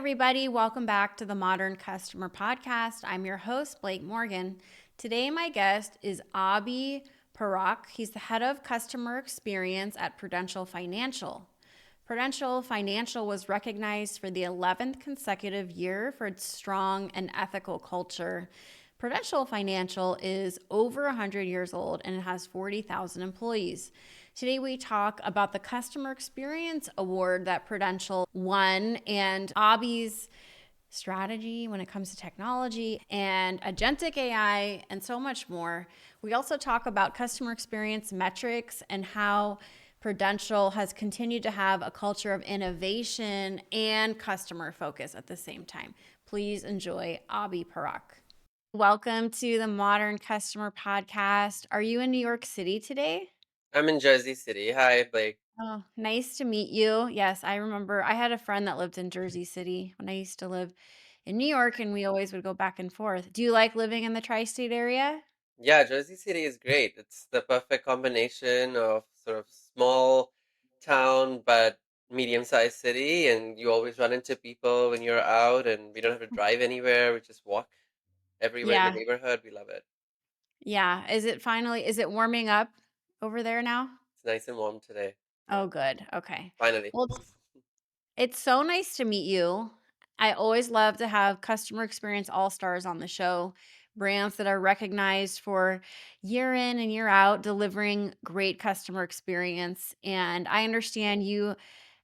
everybody. Welcome back to the Modern Customer Podcast. I'm your host, Blake Morgan. Today, my guest is Abhii Parakh. He's the head of customer experience at Prudential Financial. Prudential Financial was recognized for the 11th consecutive year for its strong and ethical culture. Prudential Financial is over 100 years old and it has 40,000 employees. Today we talk about the Customer Experience Award that Prudential won and Abhii's strategy when it comes to technology and agentic AI and so much more. We also talk about customer experience metrics and how Prudential has continued to have a culture of innovation and customer focus at the same time. Please enjoy Abhii Parakh. Welcome to the Modern Customer Podcast. Are you in New York City today? I'm in Jersey City. Hi, Blake. Oh, nice to meet you. Yes, I remember I had a friend that lived in Jersey City when I used to live in New York, and we always would go back and forth. Do you like living in the tri-state area? Yeah, Jersey City is great. It's the perfect combination of sort of small town but medium-sized city, and you always run into people when you're out, and we don't have to drive anywhere. We just walk everywhere in the Yeah. neighborhood. We love it. Yeah. Is it warming up over there now? It's nice and warm today. Yeah, Oh, good. Okay. finally. Well, it's so nice to meet you. I always love to have customer experience all-stars on the show, brands that are recognized for year in and year out delivering great customer experience. And I understand you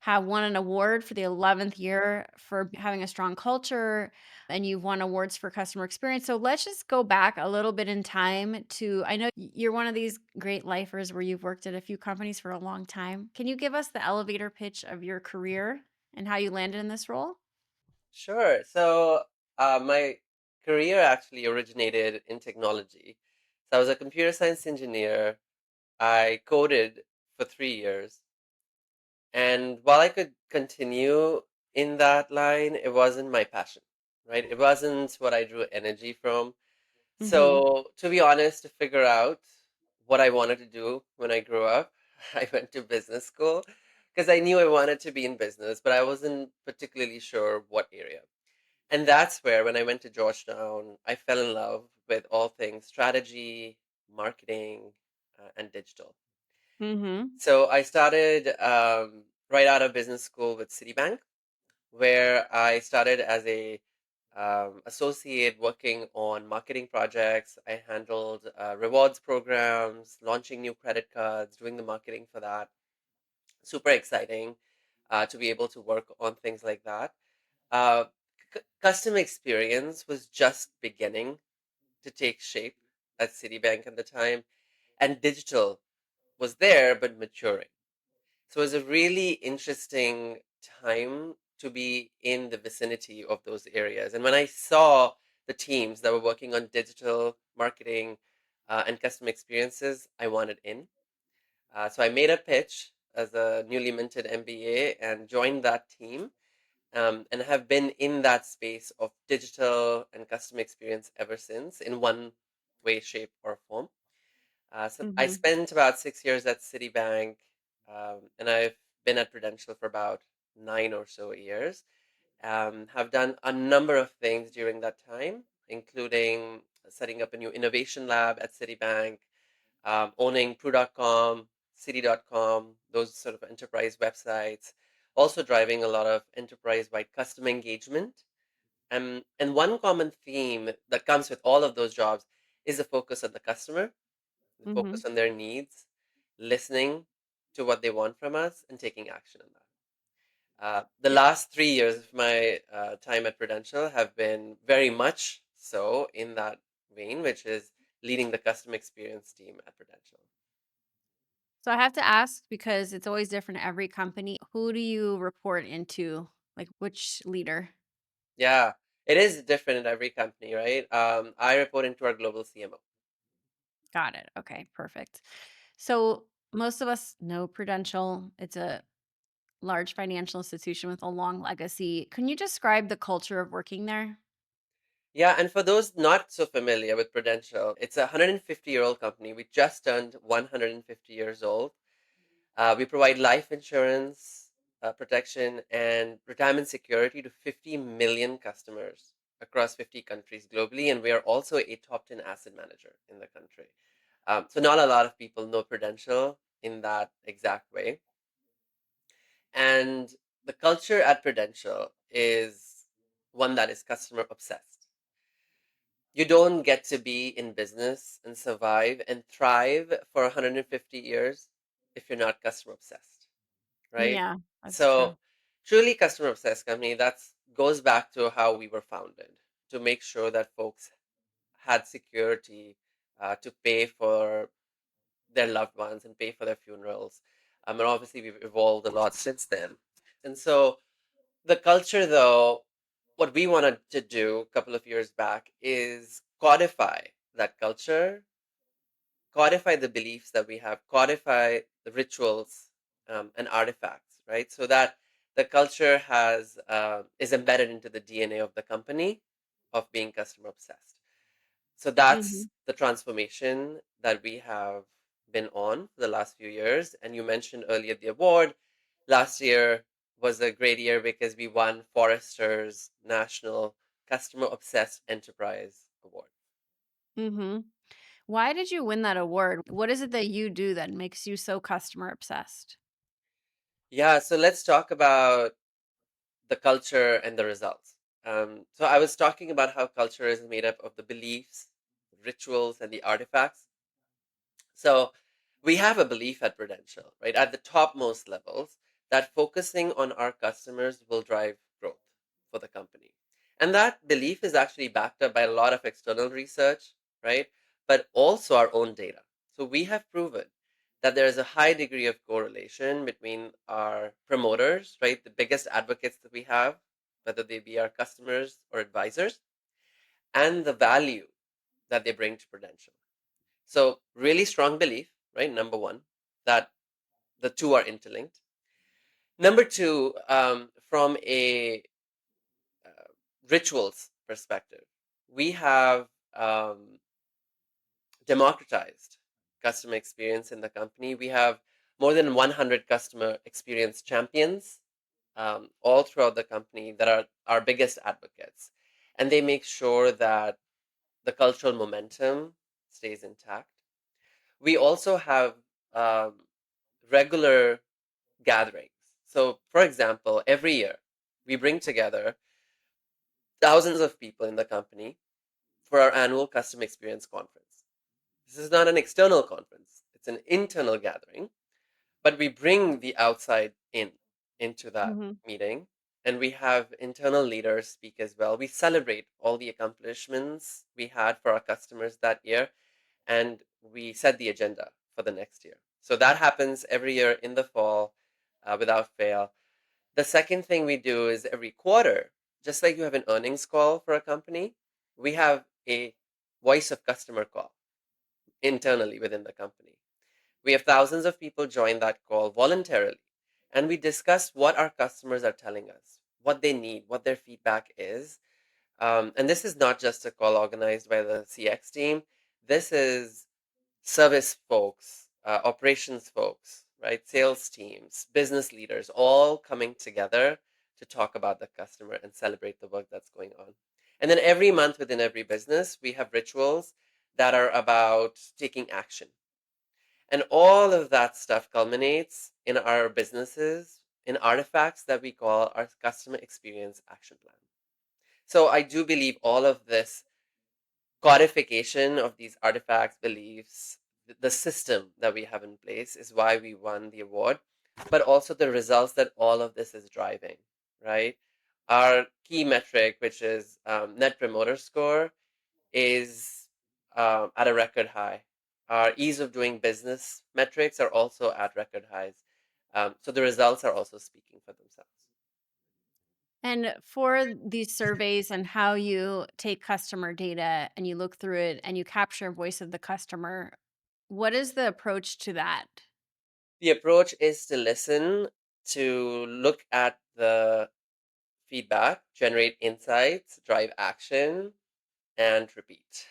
have won an award for the 11th year for having a strong culture and you've won awards for customer experience. So let's just go back a little bit in time to I know you're one of these great lifers where you've worked at a few companies for a long time. Can you give us the elevator pitch of your career and how you landed in this role? Sure. So, my career actually originated in technology. So, I was a computer science engineer. I coded for 3 years. And while I could continue in that line, it wasn't my passion, right? It wasn't what I drew energy from. Mhm. So, to be honest, to figure out what I wanted to do when I grew up, I went to business school because I knew I wanted to be in business, but I wasn't particularly sure what area. And that's where, when I went to Georgetown, I fell in love with all things strategy, marketing, and digital. Mhm. So I started right out of business school with Citibank, where I started as a associate working on marketing projects. I handled rewards programs, launching new credit cards, doing the marketing for that. Super exciting to be able to work on things like that. Uh, Customer experience was just beginning to take shape at Citibank at the time, and digital was there but maturing. So it was a really interesting time to be in the vicinity of those areas. And when I saw the teams that were working on digital marketing and customer experiences, I wanted in. So I made a pitch as a newly minted MBA and joined that team, and have been in that space of digital and customer experience ever since in one way, shape, or form. So I Mhm. spent about 6 years at Citibank, and I've been at Prudential for about 9 or so years. Have done a number of things during that time, including setting up a new innovation lab at Citibank, owning Pru.com, Citi.com, those sort of enterprise websites, also driving a lot of enterprise-wide customer engagement. And one common theme that comes with all of those jobs is the focus on the customer, the focus Mhm. on their needs, listening to what they want from us, and taking action on that. The Yeah. last 3 years of my time at Prudential have been very much so in that vein, which is leading the customer experience team at Prudential. So I have to ask because it's always different at every company. Who do you report into? Like which leader? Yeah, it is different in every company, right? I report into our global CMO. Got it. Okay, perfect. So most of us know Prudential. It's a large financial institution with a long legacy. Can you describe the culture of working there? Yeah, and for those not so familiar with Prudential, it's a 150-year-old company. We just turned 150 years old. We provide life insurance, protection and retirement security to 50 million customers across 50 countries globally. And we are also a top 10 asset manager in the country. So, not a lot of people know Prudential in that exact way. And the culture at Prudential is one that is customer obsessed. You don't get to be in business and survive and thrive for 150 years if you're not customer obsessed, right? Yeah, that's true. So, truly customer obsessed company, that's goes back to how we were founded, to make sure that folks had security, to pay for their loved ones and pay for their funerals. And obviously, we've evolved a lot since then. And so, the culture, though, what we wanted to do a couple of years back is codify that culture, codify the beliefs that we have, codify the rituals, and artifacts, right? So that the culture has is embedded into the DNA of the company of being customer obsessed. So that's Mhm. the transformation that we have been on for the last few years. And you mentioned earlier the award. Last year was a great year because we won Forrester's National Customer Obsessed Enterprise Award. Mhm. Why did you win that award? What is it that you do that makes you so customer obsessed? Yeah, so let's talk about the culture and the results. So I was talking about how culture is made up of the beliefs, rituals, and the artifacts. So we have a belief at Prudential, right, at the topmost levels, that focusing on our customers will drive growth for the company. And that belief is actually backed up by a lot of external research, right? But also our own data. So we have proven that there is a high degree of correlation between our promoters, right? The biggest advocates that we have, whether they be our customers or advisors, and the value that they bring to Prudential. So, really strong belief, right? Number one, that the two are interlinked. Number two, from a uh, rituals perspective, we have democratized customer experience in the company. We have more than 100 customer experience champions all throughout the company that are our biggest advocates. And they make sure that the cultural momentum stays intact. We also have um, regular gatherings. So, for example, every year we bring together thousands of people in the company for our annual customer experience conference. This is not an external conference, it's an internal gathering, but we bring the outside in into that Mhm. meeting, and we have internal leaders speak as well. We celebrate all the accomplishments we had for our customers that year, and we set the agenda for the next year. So that happens every year in the fall, without fail. The second thing we do is every quarter, just like you have an earnings call for a company, we have a voice of customer call internally within the company. We have thousands of people join that call voluntarily, and we discuss what our customers are telling us, what they need, what their feedback is. And this is not just a call organized by the CX team. This is service folks, operations folks, right? Sales teams, business leaders, all coming together to talk about the customer and celebrate the work that's going on. And then every month within every business, we have rituals that are about taking action. And all of that stuff culminates in our businesses, in artifacts that we call our customer experience action plan. So I do believe all of this codification of these artifacts, beliefs, the system that we have in place is why we won the award, but also the results that all of this is driving, right? Our key metric, which is net promoter score, is at a record high. Our ease of doing business metrics are also at record highs. So the results are also speaking for themselves. And for these surveys and how you take customer data and you look through it and you capture voice of the customer, what is the approach to that? The approach is to listen, to look at the feedback, generate insights, drive action, and repeat.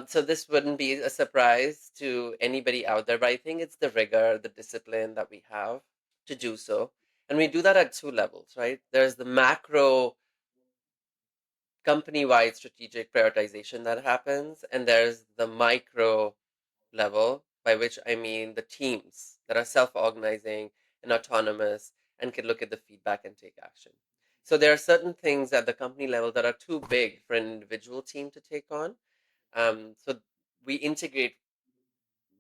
So this wouldn't be a surprise to anybody out there, but I think it's the rigor, the discipline that we have to do so. And we do that at two levels, right? There's the macro company wide strategic prioritization that happens, and there's the micro level, by which I mean the teams that are self organizing and autonomous and can look at the feedback and take action. So there are certain things at the company level that are too big for an individual team to take on. So we integrate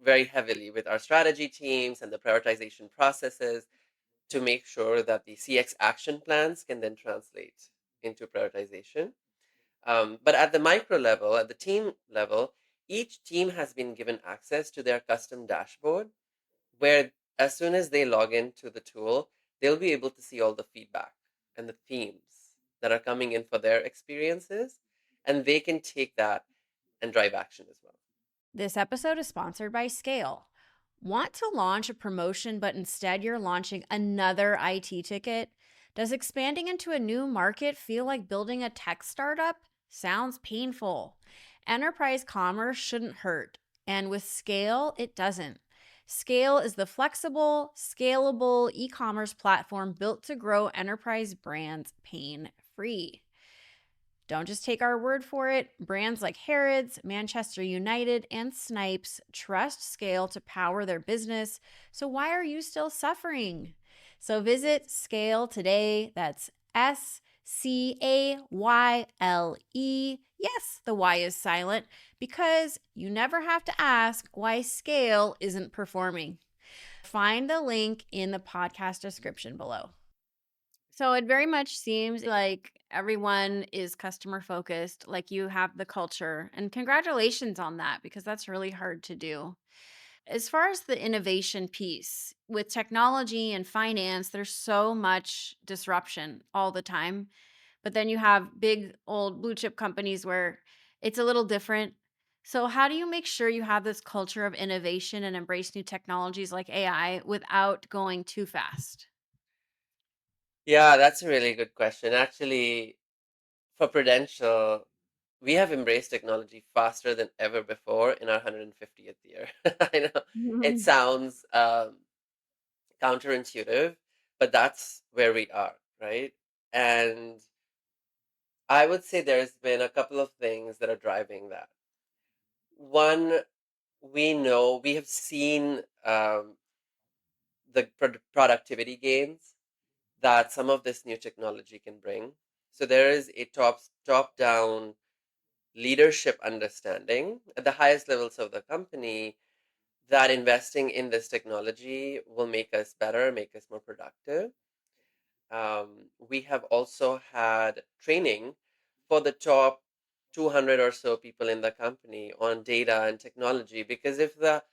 very heavily with our strategy teams and the prioritization processes to make sure that the CX action plans can then translate into prioritization. But at the micro level, at the team level, each team has been given access to their custom dashboard where, as soon as they log into the tool, they'll be able to see all the feedback and the themes that are coming in for their experiences, and they can take that and drive action as well. This episode is sponsored by Scale. Want to launch a promotion, but instead you're launching another IT ticket? Does expanding into a new market feel like building a tech startup? Sounds painful. Enterprise commerce shouldn't hurt, and with Scale, it doesn't. Scale is the flexible, scalable e commerce platform built to grow enterprise brands pain free. Don't just take our word for it. Brands like Harrods, Manchester United, and Snipes trust Scale to power their business. So why are you still suffering? So visit Scale today. That's SCAYLE. Yes, the Y is silent because you never have to ask why Scale isn't performing. Find the link in the podcast description below. So it very much seems like everyone is customer focused, like you have the culture. And congratulations on that because that's really hard to do. As far as the innovation piece with technology and finance, there's so much disruption all the time. But then you have big old blue chip companies where it's a little different. So, how do you make sure you have this culture of innovation and embrace new technologies like AI without going too fast? Yeah, that's a really good question. Actually, for Prudential, we have embraced technology faster than ever before in our 150th year. I know it sounds counterintuitive, but that's where we are, right? And I would say there's been a couple of things that are driving that. One, we have seen the productivity gains that some of this new technology can bring. So there is a top down leadership understanding at the highest levels of the company that investing in this technology will make us better, make us more productive. We have also had training for the top 200 or so people in the company on data and technology, because if the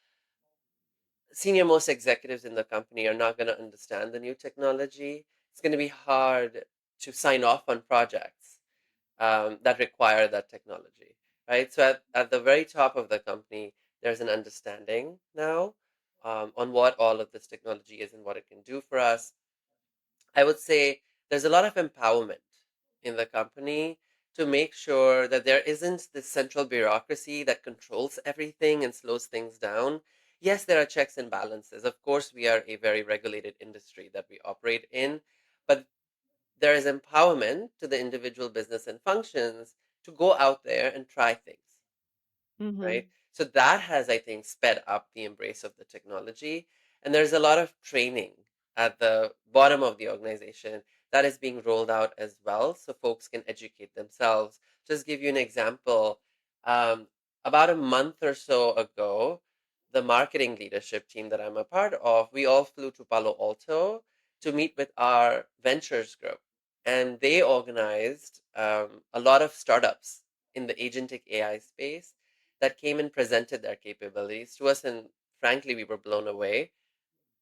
senior most executives in the company are not going to understand the new technology, it's going to be hard to sign off on projects that require that technology, right? So at the very top of the company, there's an understanding now on what all of this technology is and what it can do for us. I would say there's a lot of empowerment in the company to make sure that there isn't this central bureaucracy that controls everything and slows things down. Yes, there are checks and balances. Of course, we are a very regulated industry that we operate in, but there is empowerment to the individual business and functions to go out there and try things, Hmm. right? So that has, I think, sped up the embrace of the technology. And there's a lot of training at the bottom of the organization that is being rolled out as well, so folks can educate themselves. Just give you an example. Um, about a month or so ago, the marketing leadership team that I'm a part of, we all flew to Palo Alto to meet with our ventures group. And they organized a lot of startups in the agentic AI space that came and presented their capabilities to us. And frankly, we were blown away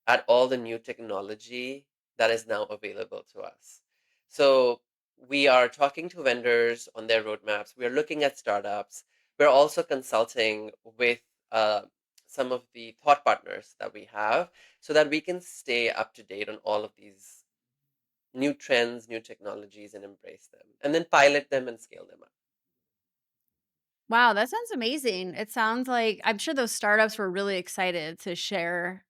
at all the new technology that is now available to us. So we are talking to vendors on their roadmaps. We are looking at startups. We're also consulting with uh, some of the thought partners that we have so that we can stay up to date on all of these new trends, new technologies, and embrace them, and then pilot them and scale them up. Wow, that sounds amazing. It sounds like I'm sure those startups were really excited to share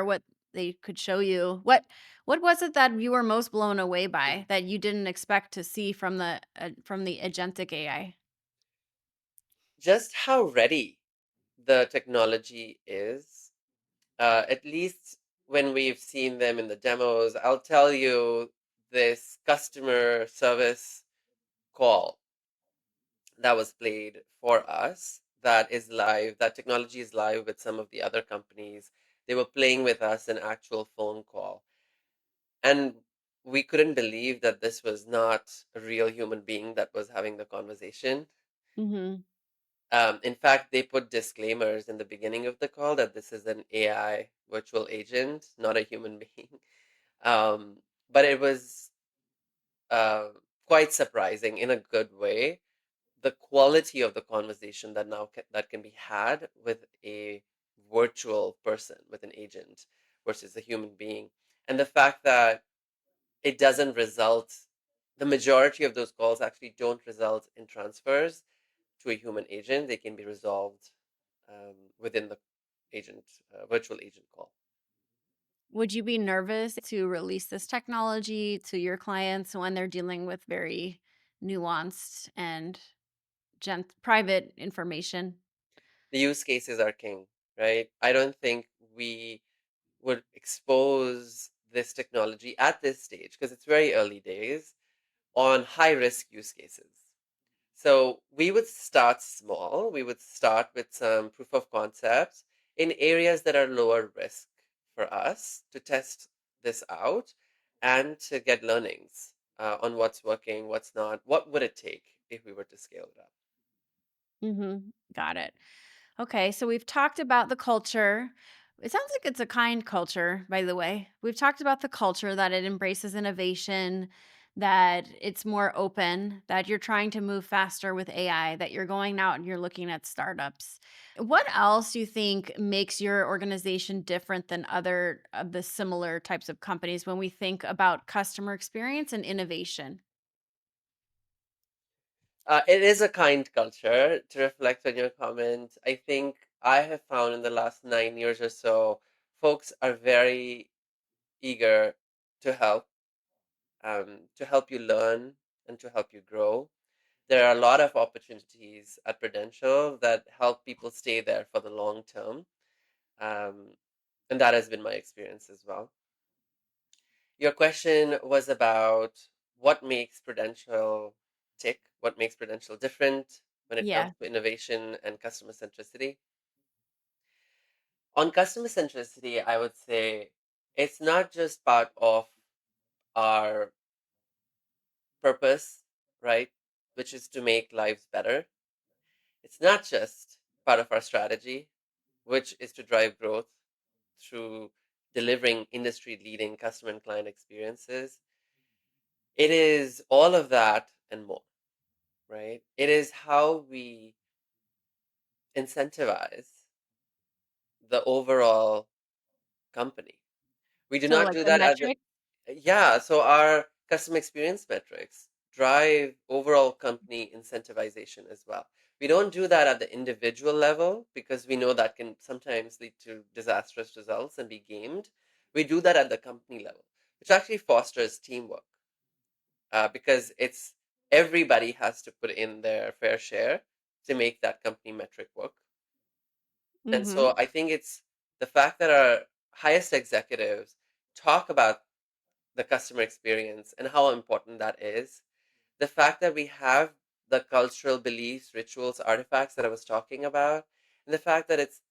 what they could show you. What What was it that you were most blown away by that you didn't expect to see from the agentic AI? Just how ready the technology is, at least when we've seen them in the demos. I'll tell you, this customer service call that was played for us, that is live, that technology is live with some of the other companies. They were playing with us an actual phone call. And we couldn't believe that this was not a real human being that was having the conversation. Mhm. In fact, they put disclaimers in the beginning of the call that this is an AI virtual agent, not a human being. Um, but it was uh, quite surprising in a good way, the quality of the conversation that that can be had with a virtual person, with an agent versus a human being, and the fact that it doesn't result. The majority of those calls actually don't result in transfers to a human agent. They can be resolved within the agent virtual agent call. Would you be nervous to release this technology to your clients when they're dealing with very nuanced and private information? The use cases are king, right? I don't think we would expose this technology at this stage, because it's very early days, on high risk use cases. So we would start small. We would start with some proof of concepts in areas that are lower risk for us to test this out and to get learnings on what's working, what's not. What would it take if we were to scale it up? Mhm. Got it. Okay, so we've talked about the culture. It sounds like it's a kind culture, by the way. We've talked about the culture that it embraces innovation, that it's more open, that you're trying to move faster with AI, that you're going out and you're looking at startups. What else do you think makes your organization different than other of the similar types of companies when we think about customer experience and innovation? It is a kind culture. To reflect on your comment, I think I have found in the last 9 years or so, folks are very eager to help you learn and to help you grow. There are a lot of opportunities at Prudential that help people stay there for the long term. Um, and that has been my experience as well. Your question was about what makes Prudential tick, what makes Prudential different when it comes Yeah. to innovation and customer centricity. On customer centricity, I would say it's not just part of our purpose, right? Which is to make lives better. It's not just part of our strategy, which is to drive growth through delivering industry leading customer and client experiences. It is all of that and more, right? It is how we incentivize the overall company. We do So not like do the that at the. metric. Yeah, so our customer experience metrics drive overall company incentivization as well. We don't do that at the individual level because we know that can sometimes lead to disastrous results and be gamed. We do that at the company level, which actually fosters teamwork, because it's everybody has to put in their fair share to make that company metric work. And Mhm. so I think it's the fact that our highest executives talk about the customer experience and how important that is. The fact that we have the cultural beliefs, rituals, artifacts that I was talking about, and the fact that it's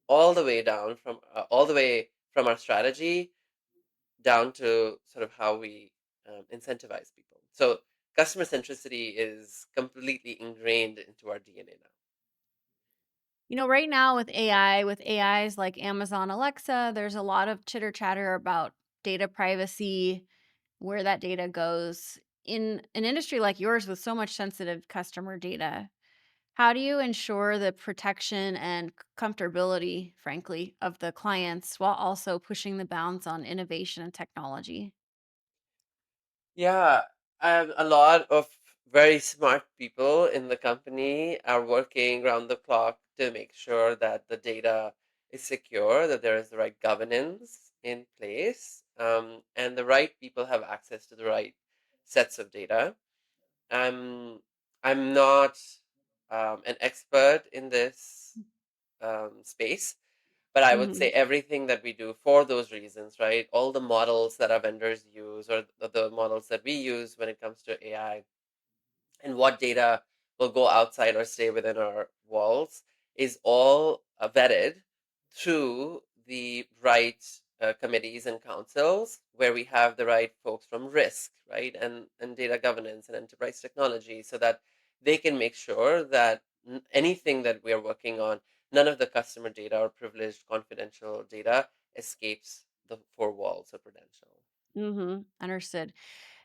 all the way from our strategy down to sort of how we incentivize people. So customer centricity is completely ingrained into our DNA now. Right now with AI, with AIs like Amazon Alexa, there's a lot of chitter chatter about data privacy, where that data goes. In an industry like yours with so much sensitive customer data, how do you ensure the protection and comfortability, frankly, of the clients while also pushing the bounds on innovation and technology? Yeah, a lot of very smart people in the company are working around the clock to make sure that the data is secure, that there is the right governance in place, and the right people have access to the right sets of data. I'm I'm not an expert in this space, but I would say Hmm. everything that we do for those reasons, right? All the models that our vendors use, or the models that we use when it comes to AI, and what data will go outside or stay within our walls, is all vetted through the right committees and councils, where we have the right folks from risk, right, and data governance and enterprise technology, so that they can make sure that anything that we're working on, none of the customer data or privileged confidential data escapes the four walls of Prudential. Hmm. Understood.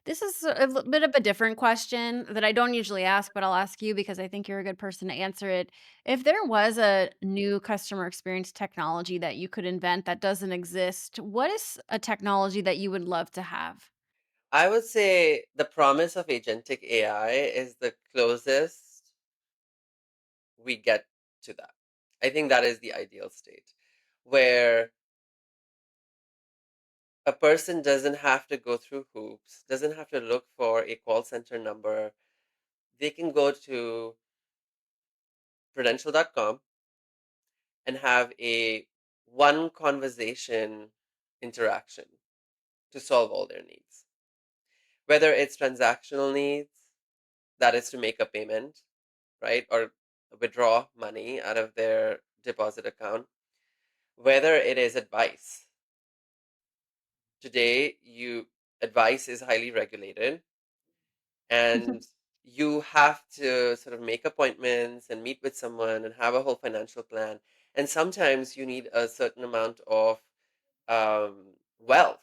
This is bit of a different question that I don't usually ask, but I'll ask you because I think you're a good person to answer it. If there was a new customer experience technology that you could invent that doesn't exist, what is a technology that you would love to have? I would say the promise of agentic AI is the closest we get to that. I think that is the ideal state, where a person doesn't have to go through hoops, doesn't have to look for a call center number. They can go to prudential.com and have a one conversation interaction to solve all their needs. Whether it's transactional needs, that is to make a payment, right? Or withdraw money out of their deposit account. Whether it is advice. Today, you advice is highly regulated, and you have to sort of make appointments and meet with someone and have a whole financial plan. And sometimes you need a certain amount of wealth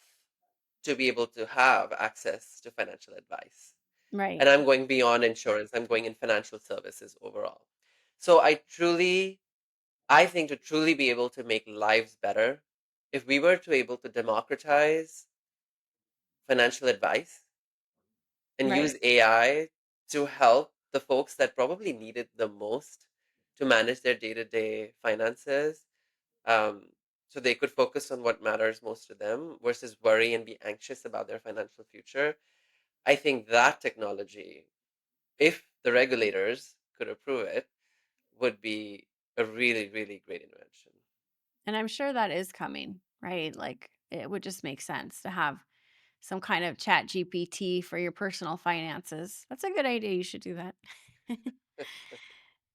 to be able to have access to financial advice. And Right. I'm going beyond insurance, I'm going in financial services overall. So I think to truly be able to make lives better, if we were to able to democratize financial advice and Right. use AI to help the folks that probably need it the most to manage their day-to-day finances, um, so they could focus on what matters most to them versus worry and be anxious about their financial future. I think that technology, if the regulators could approve it, would be a really, really great invention. And I'm sure that is coming, right? Like it would just make sense to have some kind of chat GPT for your personal finances. That's a good idea. You should do that.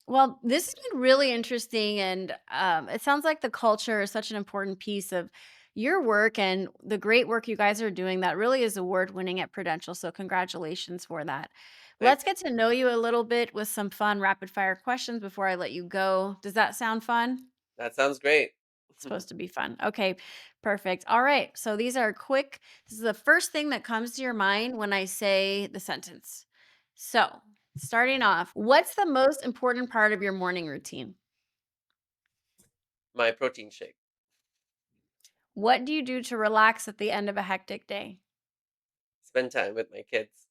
Well, this has been really interesting. And it sounds like the culture is such an important piece of your work and the great work you guys are doing that really is award winning at Prudential. So, congratulations for that. Thank Let's you. get to know you a little bit with some fun rapid fire questions before I let you go. Does that sound fun? That sounds great. It's supposed to be fun. Okay, perfect. All right. So these are quick. This is the first thing that comes to your mind when I say the sentence. So, starting off, what's the most important part of your morning routine? My protein shake. What do you do to relax at the end of a hectic day? Spend time with my kids.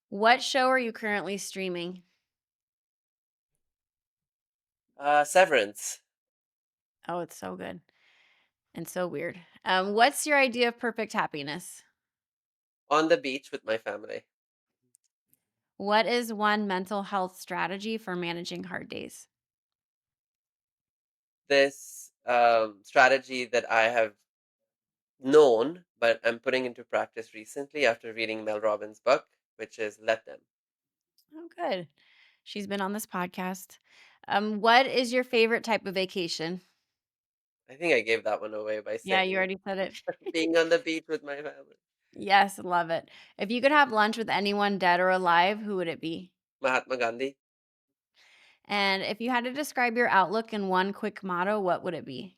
What show are you currently streaming? Severance. Oh, it's so good and so weird. What's your idea of perfect happiness? On the beach with my family. What is one mental health strategy for managing hard days? This strategy that I have known, but I'm putting into practice recently after reading Mel Robbins' book, which is Let Them. Oh, good. She's been on this podcast. What is your favorite type of vacation? I think I gave that one away by Yeah, you saying already said it. being on the beach with my family. Yes, love it. If you could have lunch with anyone dead or alive, who would it be? Mahatma Gandhi, And if you had to describe your outlook in one quick motto, what would it be?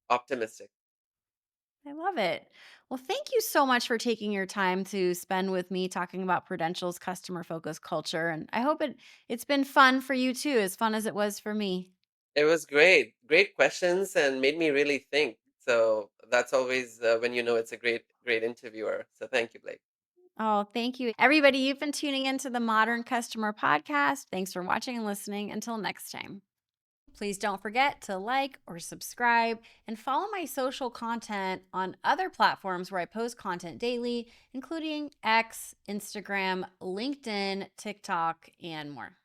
optimistic. I love it. Well, thank you so much for taking your time to spend with me talking about Prudential's customer focused culture. And I hope it's been fun for you too, as fun as it was for me. It was great. Great questions and made me really think. So that's always when you know it's a great interviewer. So thank you, Blake. Oh, thank you. Everybody, you've been tuning into the Modern Customer Podcast. Thanks for watching and listening. Until next time. Please don't forget to like or subscribe and follow my social content on other platforms where I post content daily, including X, Instagram, LinkedIn, TikTok, and more.